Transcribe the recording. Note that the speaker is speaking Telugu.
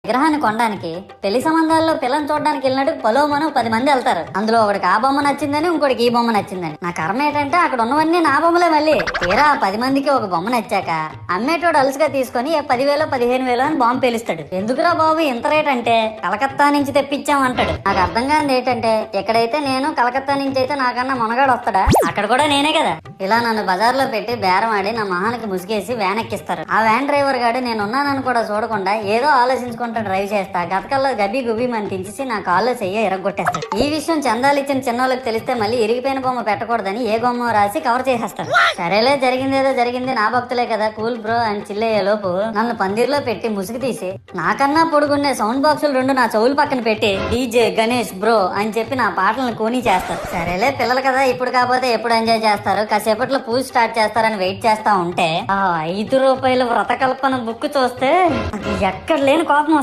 విగ్రహాన్ని కొనడానికి పెళ్లి సంబంధాల్లో పిల్లని చూడడానికి వెళ్ళినట్టు పలోమను 10 మంది వెళ్తారు. అందులో ఒకడికి ఆ బొమ్మ నచ్చిందని, ఇంకోటికి ఈ బొమ్మ నచ్చిందని. నా కర్మ ఏంటంటే అక్కడ ఉన్నవన్నీ నా బొమ్మలే. మళ్ళీ తీరా 10 మందికి ఒక బొమ్మ నచ్చాక అమ్మేటోడు అలుసుగా తీసుకొని 10,000 15,000 అని బాంబు పేలుస్తాడు. ఎందుకురా బాబు ఇంత రేట్ అంటే కలకత్తా నుంచి తెప్పించామంటాడు. నాకు అర్థం కానిది ఏంటంటే ఎక్కడైతే నేను కలకత్తా నుంచి అయితే నాకన్నా మునగాడు వస్తాడా, అక్కడ కూడా నేనే కదా. ఇలా నన్ను బజార్లో పెట్టి బేరం ఆడి నా మొహానికి ముసుగేసి వ్యాన్ ఎక్కిస్తారు. ఆ వ్యాన్ డ్రైవర్ గాడు నేను ఉన్నానని కూడా చూడకుండా ఏదో ఆలోచించుకుంటా డ్రైవ్ చేస్తా గతకల్లో గబ్బి గుబ్బి అని తించేసి నా కాల్లో చెయ్యి ఎరగొట్టేస్తాడు. ఈ విషయం చందాలు ఇచ్చిన చిన్నోళ్ళకి తెలిస్తే మళ్ళీ ఇరిగిపోయిన బొమ్మ పెట్టకూడదని ఏ బొమ్మ రాసి కవర్ చేసేస్తాడు. సరేలే జరిగిందేదో జరిగింది, నా భక్తులే కదా కూల్ బ్రో అని చిల్లయ్యే లోపు నన్ను పందిర్లో పెట్టి ముసుగు తీసి నాకన్నా పొడుగున్నే సౌండ్ బాక్సులు 2 నా చెవులు పక్కన పెట్టి డీజే గణేష్ బ్రో అని చెప్పి నా పాటలను కూనీ చేస్తారు. సరేలే పిల్లలు కదా ఇప్పుడు కాకపోతే ఎప్పుడు ఎంజాయ్ చేస్తారు, కాసేపట్లో పూజ స్టార్ట్ చేస్తారని వెయిట్ చేస్తా ఉంటే ఆ 5 రూపాయల వ్రతకల్పన బుక్ చూస్తే అది ఎక్కడ లేని కోపం